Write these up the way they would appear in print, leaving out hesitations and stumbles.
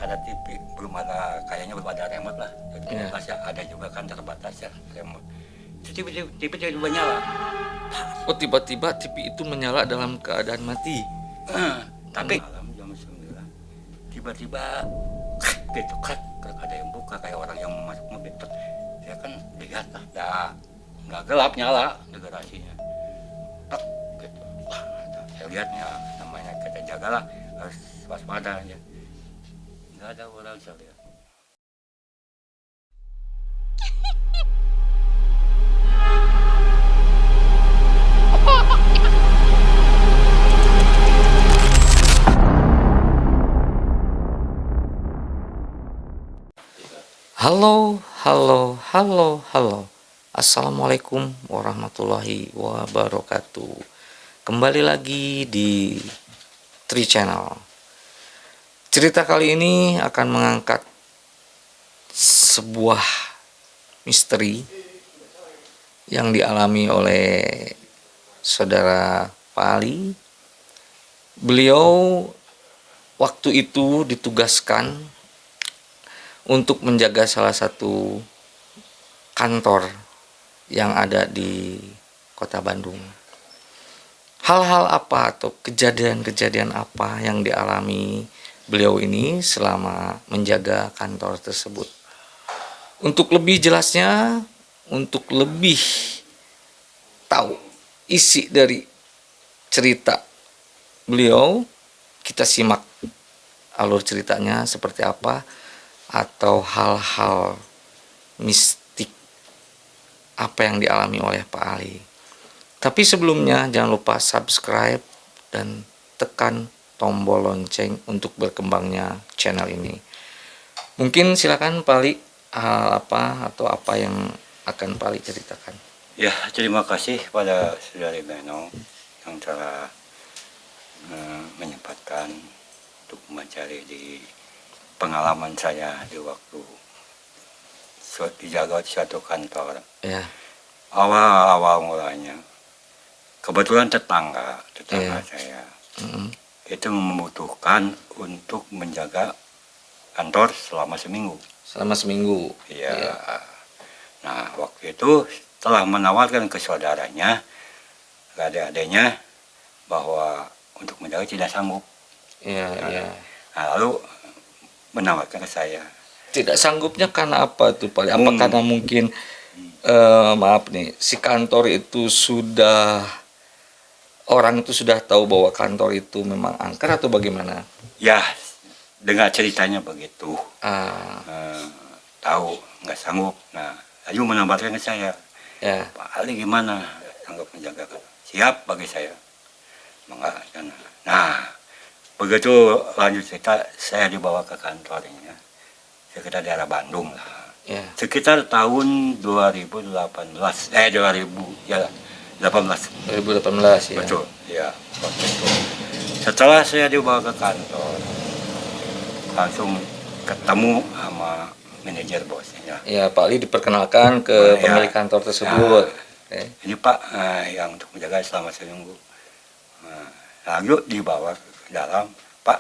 ada TV, kayaknya belum ada remote lah. Jadi Iya. masih ada juga kan terbatas ya remote. Itu tiba-tiba nyala. Oh, tiba-tiba TV itu menyala dalam keadaan mati. Tapi malam jam 9 tiba-tiba gitu kan ada yang buka kayak orang yang masuk mobil. Saya kan lihat lah, nggak gelap nyala di garasinya. Tak gitu. Wah, saya lihatnya namanya kita jagalah, harus waspada aja. Nggak ada orang saya lihat. Halo, halo, halo, halo. Assalamualaikum warahmatullahi wabarakatuh. Kembali lagi di Tri Channel. Cerita kali ini akan mengangkat sebuah misteri yang dialami oleh saudara Pak Ali. Beliau waktu itu ditugaskan untuk menjaga salah satu kantor yang ada di Kota Bandung. Hal-hal apa atau kejadian-kejadian apa yang dialami beliau ini selama menjaga kantor tersebut? Untuk lebih jelasnya, untuk lebih tahu isi dari cerita beliau, kita simak alur ceritanya seperti apa, atau hal-hal mistik apa yang dialami oleh Pak Ali. Tapi sebelumnya jangan lupa subscribe dan tekan tombol lonceng untuk berkembangnya channel ini. Mungkin silakan Pak Ali, hal apa atau apa yang akan Pak Ali ceritakan. Ya, terima kasih pada Saudari Beno yang telah menyempatkan untuk mencari di pengalaman saya di waktu dijaga di suatu kantor. Ya, Awal-awal mulanya, kebetulan tetangga Iya. saya mm, itu membutuhkan untuk menjaga kantor selama seminggu. selama seminggu. Ya. Iya. Nah, waktu itu telah menawarkan ke saudaranya, ke adik-adiknya, bahwa untuk menjaga tidak sanggup. Iya, iya. Nah, lalu menawarkan ke saya. Tidak sanggupnya karena apa tuh Pak Ali? Apa karena mungkin maaf nih, si kantor itu orang itu sudah tahu bahwa kantor itu memang angker atau bagaimana? Ya, dengar ceritanya begitu. Ah, Tahu nggak sanggup. Nah, lalu menawarkan ke saya, ya, Pak Ali gimana sanggup menjaga? Siap bagi saya. Mengatakan. Nah, begitu lanjut cerita, saya dibawa ke kantornya, sekitar daerah Bandung lah. ya. Sekitar tahun 2018, 2018. 2018 ya. Betul, ya, waktu itu. Setelah saya dibawa ke kantor, langsung ketemu sama manajer bosnya. Ya, Pak Ali diperkenalkan ke Oh, ya. pemilik kantor tersebut. Oke. Ini Pak, yang untuk menjaga selama seminggu. Lalu dibawa ke dalam, Pak,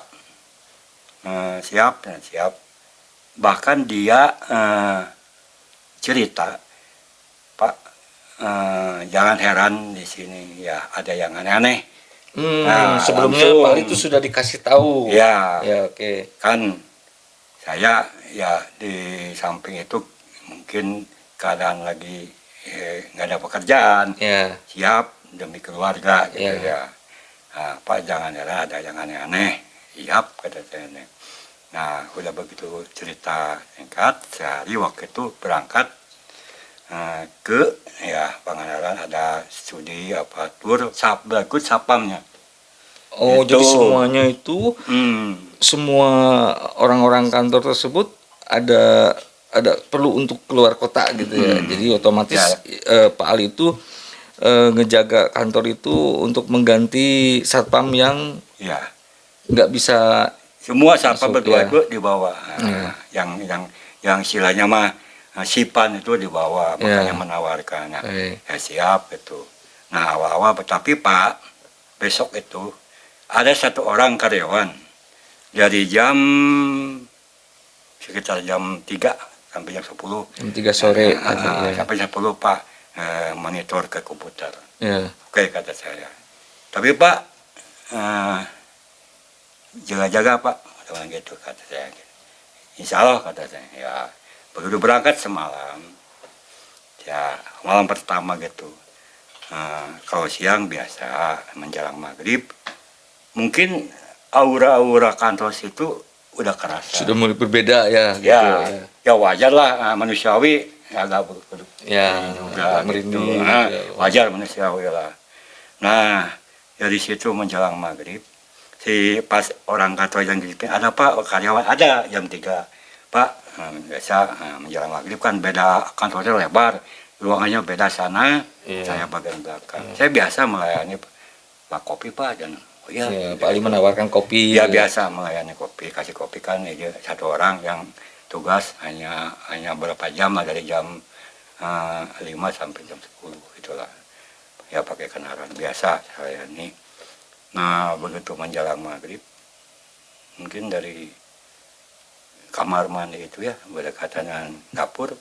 siap dan siap. Bahkan dia cerita, Pak, jangan heran di sini ya ada yang aneh-aneh. Nah, Sebelumnya langsung. Pak Ali itu sudah dikasih tahu. Ya, Ya, oke. kan saya ya di samping itu mungkin keadaan lagi nggak ada pekerjaan, Ya, siap demi keluarga gitu Ya. ya. Nah, Pak jangan heran ada yang aneh-aneh, siap kata saya. Nah, udah begitu cerita singkat, sehari waktu itu berangkat ke ya Pangandaran, ada studi apa tur berikut sapamnya. oh Itu. jadi semuanya itu, Hmm, semua orang-orang kantor tersebut ada perlu untuk keluar kota gitu ya. Jadi otomatis Pak Ali itu ngejaga kantor itu untuk mengganti satpam yang ya. nggak bisa. Semua siapa Masuk, berdua ya. itu dibawa. Nah, yang istilahnya mah sipan itu dibawa, makanya menawarkan. Nah, ya siap itu. Nah, awal-awal tapi Pak, besok itu ada satu orang karyawan dari jam sekitar jam 3 sampai jam 10. Jam 3 sore tadi, ya. Sampai jam 10 Pak monitor ke komputer. Ya. Oke kata saya. Tapi Pak jaga-jaga Pak, dengan gitu kata saya. Insya Allah kata saya. Ya begitu berangkat semalam, ya malam pertama gitu. Kalau siang biasa menjelang maghrib, mungkin aura-aura kantor situ udah kerasa. Sudah mulai berbeda ya. Gitu, Ya, ya wajar lah manusiawi agak Ya, udah agak gitu. merinding, ya. Wajar manusiawi lah. Nah, dari situ menjelang maghrib, si pas orang kantor yang gitu, ada Pak karyawan ada jam 3 Pak, biasa menjelang maghrib kan beda kantornya lebar, ruangannya beda sana, Iya. saya bagian belakang. Saya biasa melayani Pak kopi Pak dan oh iya, Ya, Pak Ali menawarkan kopi. ya biasa melayani kopi, kasih kopi kan aja satu orang yang tugas hanya berapa jam lah dari jam 5 sampai jam 10 itulah. Ya pakai kendaraan biasa saya ini. Nah begitu menjelang maghrib, mungkin dari kamar mandi itu ya berdekatan dengan dapur,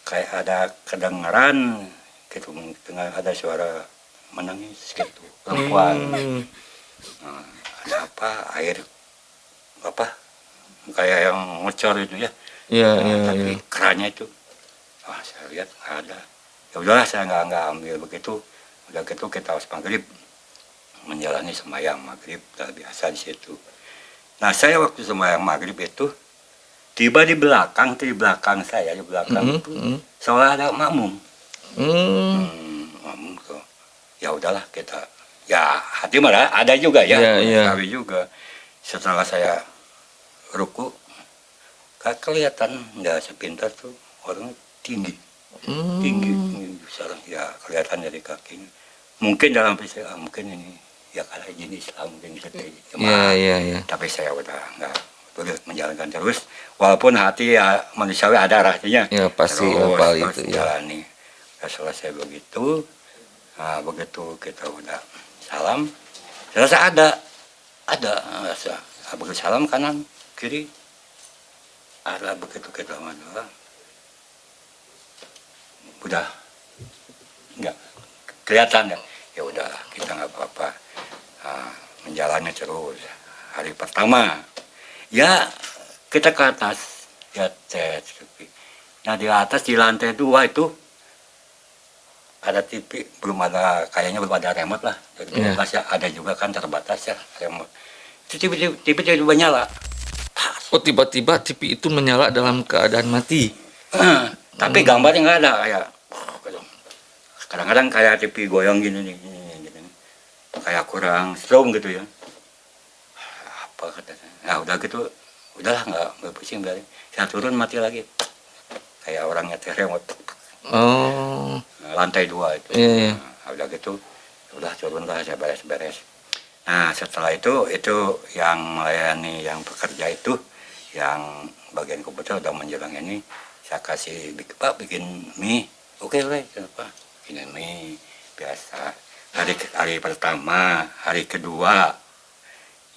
kayak ada kedengaran gitu, dengan ada suara menangis gitu perempuan. Nah, ada apa air apa kayak yang ngocor itu ya. Iya, Nah, iya, tapi iya. kerannya itu, wah saya lihat nggak ada. Ya udahlah saya nggak ambil begitu. Udah gitu kita harus maghrib menjalani sembahyang maghrib udah biasa di situ. Nah saya waktu sembahyang maghrib itu tiba di belakang saya di belakang itu seolah ada makmum. Makmum tuh. Ya udahlah kita. Ya hati malah ada juga ya. Iya, iya. Tapi juga setelah saya ruku, kelihatan nggak sepintas tuh orang tinggi besar ya kelihatan dari kakinya. Mungkin dalam peristiwa mungkin ini ya kalau jenis Islam mungkin seperti Iya. tapi saya udah nggak boleh menjalankan terus walaupun hati ya manusiawi ada rasanya Ya, pasti terus hal itu ya. jalani. Nah, selesai begitu, nah, begitu kita udah salam selesai ada rasa begitu salam kanan kiri ada begitu kita manusia udah nggak kelihatan ya udah kita nggak apa-apa. Menjalani terus hari pertama ya kita ke atas ya tes. Nah di atas di lantai 2 itu ada TV, kayaknya belum ada remote lah. Jadi ya, ada juga kan terbatas ya remote. Itu TV tiba-tiba nyala. Oh, tiba-tiba TV itu menyala dalam keadaan mati. Tapi gambarnya nggak ada kayak kadang-kadang kayak TV goyang gini. Kayak kurang strong gitu ya. Apa katanya? Nah udah gitu, udahlah nggak pusing dari. Saya turun mati lagi. Kayak orang nyetir remote. Oh. Lantai 2 itu. Iya. Nah, udah gitu, udah turun lah saya beres-beres. Nah setelah itu yang melayani yang pekerja itu, yang bagian komputer udah menjelang ini, saya kasih Pak bikin mie. Oke, kenapa? Bikin mie biasa. Hari pertama, hari kedua,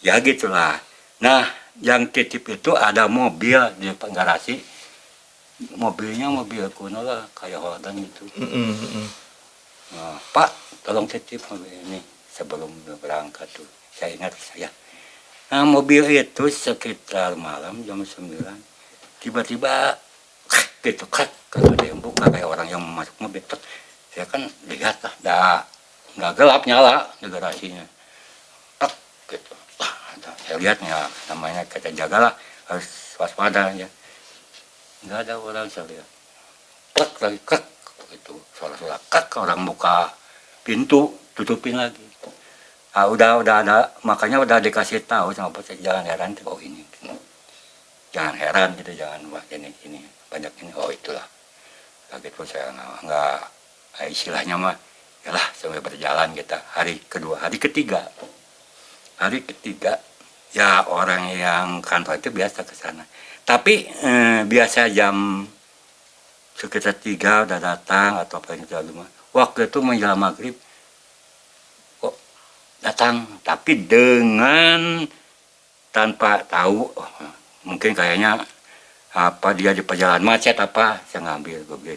ya gitulah. Nah, yang titip itu ada mobil di garasi. Mobilnya mobil kuno lah, kayak Holden gitu. Nah, Pak, tolong titip mobil ini sebelum berangkat tuh. Saya ingat saya. Nah, mobil itu sekitar malam jam 9, tiba-tiba gitu kan, kalau ada yang buka kayak orang yang masuk mobil. Saya kan lihat lah, nggak gelap nyala di garasinya. Gitu. Saya lihatnya namanya kita jagalah harus waspada ya. Nggak ada orang saya lihat. Klak lagi klak gitu suara-suara klak orang buka pintu tutupin lagi. Ah, udah ada makanya udah dikasih tahu sama bos jangan heran oh ini. Jangan heran gitu jangan wah ini banyak ini oh itulah. Lagi itu saya nggak istilahnya mah yalah sampai berjalan kita hari ketiga ya orang yang kantor itu biasa ke sana tapi biasa jam sekitar 3 udah datang atau apa yang terlalu waktu itu menjelang maghrib kok datang tapi dengan tanpa tahu mungkin kayaknya apa dia di perjalanan macet apa, saya ngambil gue beli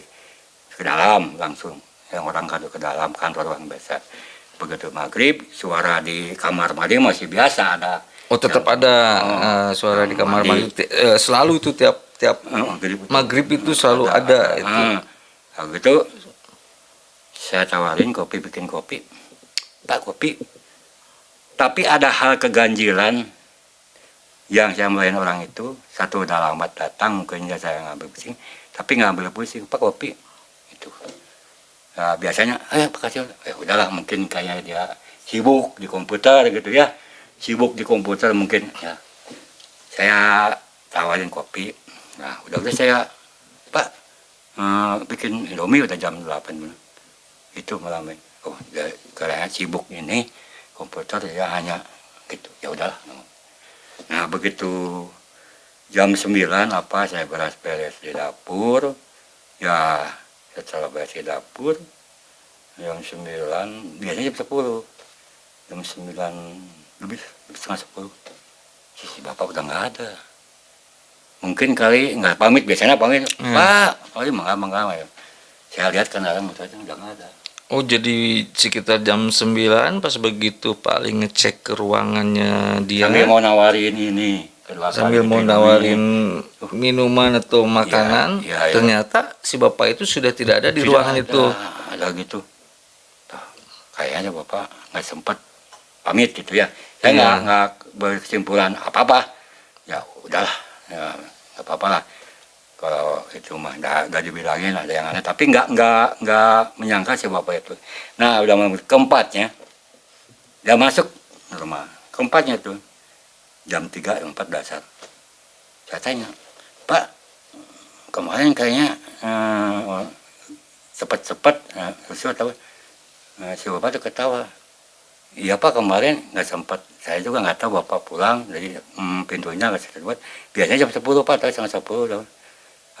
ke dalam langsung, yang orang kantor ke dalam kantor orang biasa. Begitu maghrib suara di kamar mandi masih biasa ada. Oh, tetap ada suara di kamar mandi. Selalu itu tiap maghrib itu selalu ada itu. Nah, gitu saya tawarin kopi, bikin kopi, Pak kopi. Tapi ada hal keganjilan yang saya melayan orang itu, satu udah lambat datang, mungkin saya ngambil pusing, tapi ngambil pusing, Pak kopi itu. Nah, biasanya, Pak kasih, udahlah mungkin kayak dia sibuk di komputer gitu ya, sibuk di komputer mungkin ya. Saya tawarin kopi, nah udah saya, Pak bikin Indomie udah jam 8 itu malamnya. Oh, karena sibuk ini komputer ya hanya gitu, ya udahlah. Nah begitu jam 9 apa saya beres-beres di dapur, ya setelah beres di dapur jam 9, biasanya jam 10, jam 9 lebih setengah 10 si bapak udah nggak ada. Mungkin kali nggak pamit, biasanya pamit, Pak kali mangga ya. Saya lihat kan orang motornya udah nggak ada. Oh, jadi sekitar jam 9 pas begitu paling ngecek ke ruangannya dia. Sambil mau nawarin ini. Sambil mau nawarin minuman atau makanan, ternyata si bapak itu sudah tidak ada di ruangan itu. Ada gitu. Kayaknya bapak nggak sempat pamit gitu ya. Saya nggak berkesimpulan apa-apa. Ya udahlah, ya nggak apa-apa lah. Kalau itu mah nggak dibilangin ada yang aneh, tapi nggak menyangka si bapak itu. Nah udah keempatnya dia masuk rumah, keempatnya tuh jam 3 jam 4 dasar. Saya tanya, Pak kemarin kayaknya cepat si bapak tuh ketawa. Iya Pak kemarin nggak sempat, saya juga nggak tahu bapak pulang dari pintunya nggak sempat buat. Biasanya jam 10 Pak, atau setengah 10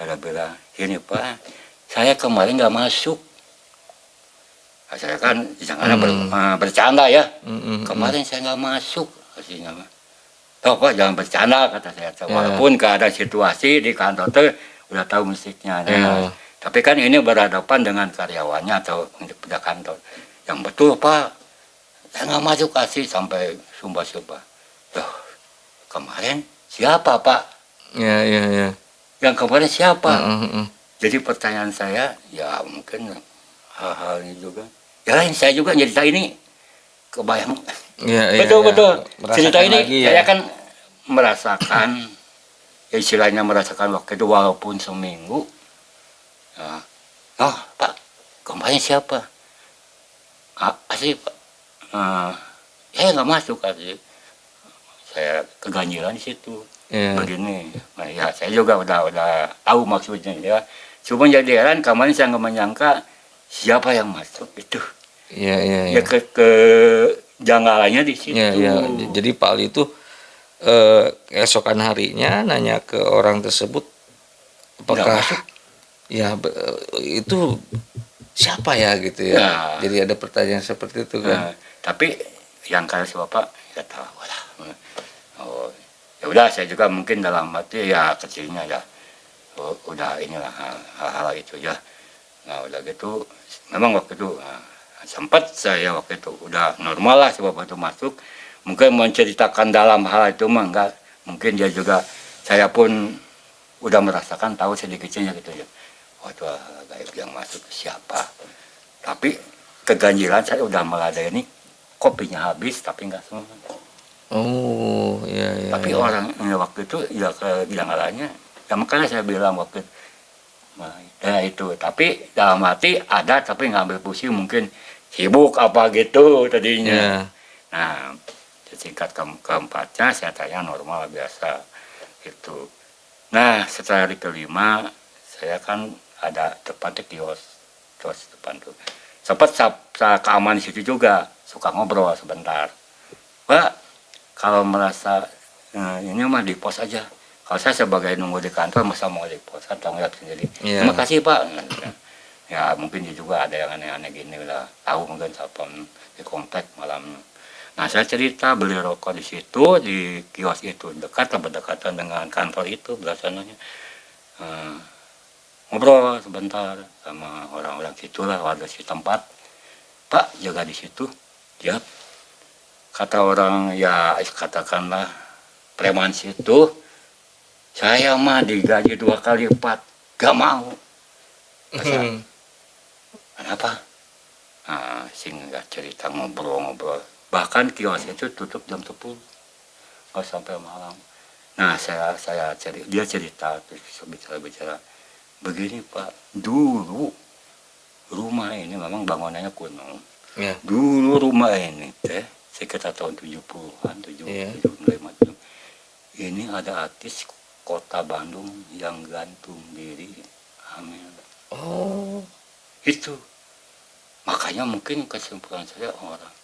ada bilang, gini Pak, saya kemarin nggak masuk. Nah, saya kan jangan bercanda ya. Kemarin saya nggak masuk, kasihnya. Toh Pak jangan bercanda kata saya. Walaupun keadaan situasi di kantor tuh udah tahu musiknya. Nah, tapi kan ini berhadapan dengan karyawannya atau punya kantor. Yang betul Pak, saya nggak masuk kasih sampai sumpah-sumpah. Loh, kemarin siapa Pak? Ya. Yang kemarin siapa? Jadi pertanyaan saya, ya mungkin hal-hal ini juga. Ya lain saya juga cerita ini kebayang. Betul. Cerita ini saya kan merasakan, istilahnya merasakan waktu itu walaupun seminggu. Ya, oh Pak, kemarin siapa? Asli Pak. Saya nggak masuk asli. Saya keganjilan di situ. Begini, nah, ya saya juga udah tahu maksudnya ya. Cuma jadi heran kemarin saya nggak menyangka siapa yang masuk itu. Ya kejanggalannya di situ. Jadi Pak Ali itu keesokan harinya nanya ke orang tersebut, apakah itu siapa ya gitu ya. Jadi ada pertanyaan seperti itu kan. Tapi yang kata si bapak ya tahu lah. Ya udah saya juga mungkin dalam hati ya kecilnya ya udah inilah hal-hal itu ya. Nah udah gitu memang waktu itu sempat saya waktu itu udah normal lah si bapak itu masuk, mungkin menceritakan dalam hal itu mah enggak, mungkin dia juga, saya pun udah merasakan tahu sedikitnya gitu ya. Waktu gaib yang masuk siapa, tapi keganjilan saya udah meladeni, kopinya habis tapi enggak semua. Oh iya. Tapi orang waktu itu ya kegilangannya, ya makanya saya bilang waktu itu. Tapi dalam hati ada, tapi ngambil pusing mungkin sibuk apa gitu tadinya. Nah, singkat keempatnya saya tanya normal biasa gitu. Nah setelah hari kelima saya kan ada depan kios depan tuh. Sempat saya keamanan di situ juga, suka ngobrol sebentar. Pak, kalau merasa ini mah di pos aja. Kalau saya sebagai nunggu di kantor masa mau di pos, kan tanggung jawab sendiri. Terima kasih Pak. Ya mungkin juga ada yang aneh-aneh gini lah. Tahu mungkin siapa di komplek malamnya. Nah saya cerita beli rokok di situ, di kios itu dekat berdekatan dengan kantor itu belakangnya. eh, ngobrol sebentar sama orang-orang situ lah, warga setempat. Pak, jaga di situ. Ya, kata orang ya katakanlah preman situ, saya mah digaji 2 kali lipat, gak mau. Masa, kenapa? Nah, sehingga cerita ngobrol-ngobrol. Bahkan kios itu tutup jam 10, nggak sampai malam. Nah, dia cerita, terus bicara, begini Pak, dulu rumah ini memang bangunannya kuno. Ya. Dulu rumah ini teh sekitar tahun 70-an, Iya. 75. Ini ada artis kota Bandung yang gantung diri hamil. Oh. Itu. Makanya mungkin kesimpulan saya orang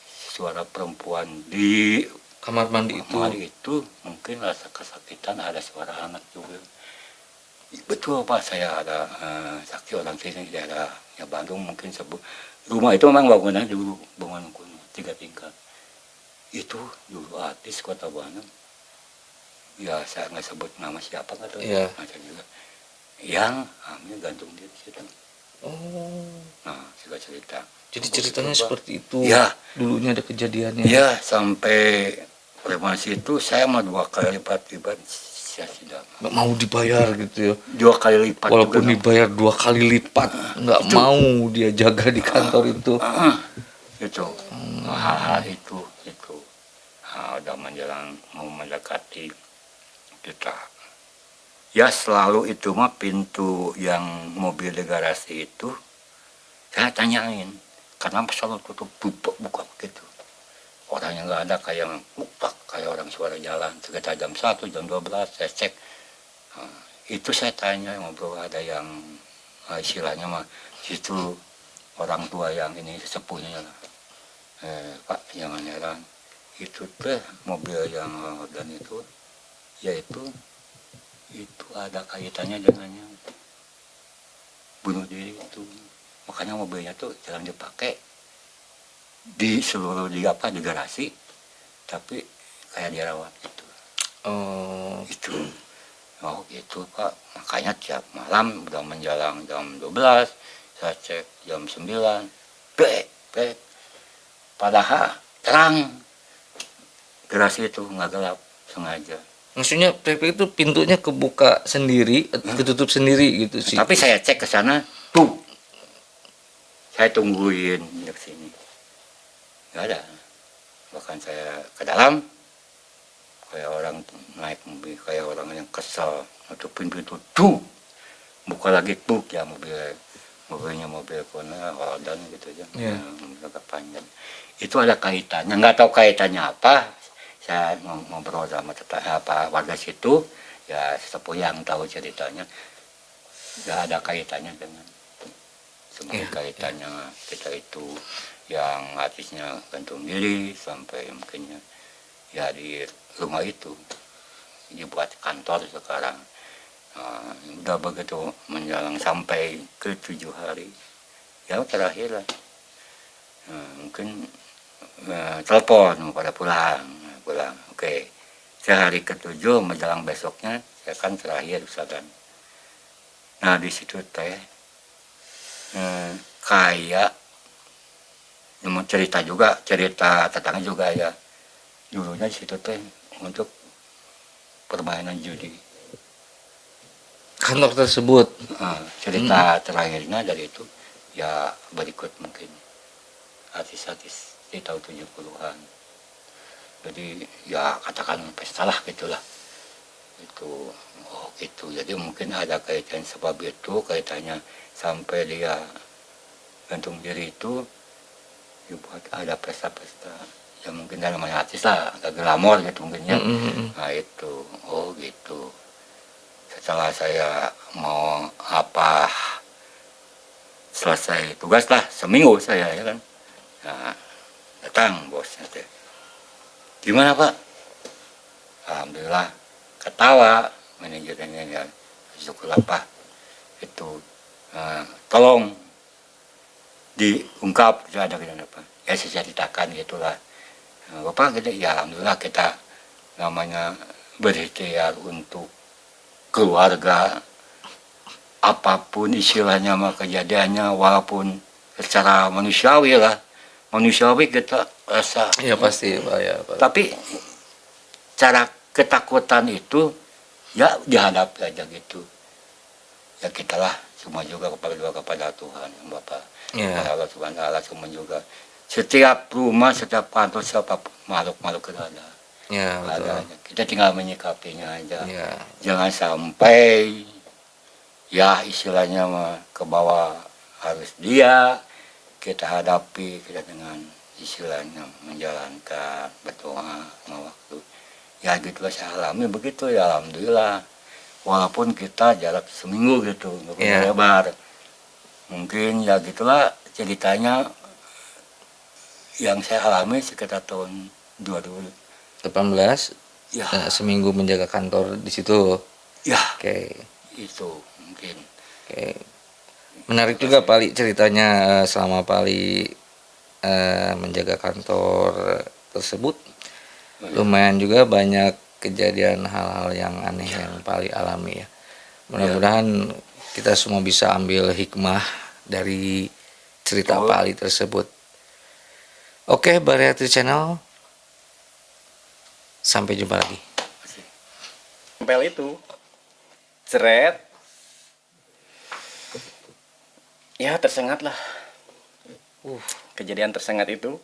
suara perempuan di Kamar mandi itu. kamar itu mungkin rasa kesakitan, ada suara anak juga. Betul Pak, saya ada saksi orang sini di daerahnya Bandung, mungkin sebut rumah itu memang bangunan dulu, bangunan kuno 3 tingkat. Itu dulu artis kota Bandung. Ya saya nggak sebut nama siapa nggak tahu. Iya. Macam juga. Yang hamil gantung di situ. Oh. Nah, juga cerita. Jadi ceritanya seperti itu. Ya. Dulunya ada kejadiannya. Ya, sampai premasi itu saya mah 2 kali lipat saya tidak Nggak mau dibayar gitu ya. 2 kali lipat. Walaupun juga, dibayar 2 kali lipat, nggak Itu. mau dia jaga di kantor itu. Itu hal-hal itu udah menjelang mau mendekati kita. Ya selalu itu mah pintu yang mobil di garasi itu saya tanyain, karena selalu tutup buka begitu. Orangnya nggak ada, kayak buka kayak orang suara jalan. Sekitar jam 1, jam 12 saya cek. Itu saya tanya, ngobrol, ada yang istilahnya mah situ orang tua yang ini sesepuhnya lah. Pak, jangan heran, itu teh mobil yang dan itu yaitu itu ada kaitannya dengan yang bunuh diri itu. Makanya mobilnya tuh jarang dipakai di seluruh di garasi, tapi kayak dirawat itu. Oh. Itu. Oh gitu Pak, makanya tiap malam udah menjelang jam 12 saya cek jam 9 bek. Padahal terang, garasi itu nggak gelap sengaja. Maksudnya PP itu pintunya kebuka sendiri, ketutup sendiri gitu sih. Tapi saya cek ke sana, tuh saya tungguin di sini, nggak ada. Bahkan saya ke dalam kayak orang naik mobil, kayak orang yang kesal, nutupin pintu, tuh buka lagi, tuh ya mobilnya mobil Kona Holden gitu aja, agak panjang. Itu ada kaitannya, nggak tahu kaitannya apa. Saya ngobrol sama warga situ, ya sesepuh yang tahu ceritanya, nggak ada kaitannya dengan sebagai kaitannya kita itu yang artisnya gantung diri sampai mungkinnya ya di rumah itu dibuat kantor sekarang. Udah begitu menjelang sampai ke 7 hari ya terakhir lah, mungkin telepon pada pulang. Oke, sehari ke-7 menjelang besoknya saya kan terakhir usahakan. Nah di situ teh kayak mau cerita tetangga juga ya, dulunya di situ teh untuk permainan judi. Kantor tersebut. Cerita terakhirnya dari itu ya berikut mungkin artis-artis di tahun 70-an. Jadi ya katakan pesta lah gitulah. Itu gitu. Jadi mungkin ada kaitan sebab itu, kaitannya sampai dia gantung diri itu dibuat ada pesta-pesta. Ya mungkin namanya artis lah, agak glamor gitu mungkin ya. Nah itu, gitu. Setelah saya mau selesai tugas lah, seminggu saya ya kan. Nah, datang bosnya teh. Gimana Pak? Alhamdulillah, ketawa manajernya ya, syukur apa itu, tolong diungkap tidak ada kejadian apa. Ya saya ceritakan gitulah. Bapak gitu, ya alhamdulillah kita namanya berikhtiar untuk keluarga apapun istilahnya mah kejadiannya, walaupun secara manusiawi lah, manusiawi kita rasa. Ya pasti Pak ya Pak. Tapi cara ketakutan itu ya dihadapi aja gitu. Ya kita lah semua juga berdoa kepada Tuhan yang Bapa. Ya. Kepada Allah Subhanahu wa taala semua juga. Setiap rumah, setiap kantor, siapapun makhluk-makhluk kita ada. Ya betul. Adanya. Kita tinggal menyikapinya aja. Ya. Jangan sampai ya istilahnya mah ke bawah harus dia kita hadapi kita dengan istilahnya menjalankan berdoa sama waktu. Ya gitu saya alami begitu ya alhamdulillah. Walaupun kita jarak seminggu gitu nggak Ya. lebar. Mungkin ya gitulah ceritanya yang saya alami sekitar tahun 2018. 18 Ya, seminggu menjaga kantor di situ. ya Oke. itu mungkin. Oke. Menarik juga Pali ceritanya selama Pali menjaga kantor tersebut. Lumayan juga banyak kejadian hal-hal yang aneh yang Pali alami ya. Mudah-mudahan kita semua bisa ambil hikmah dari cerita Betul. Pali tersebut. Oke, Bariatri Channel. Sampai jumpa lagi. Tempel itu ceret ya tersengat lah kejadian tersengat itu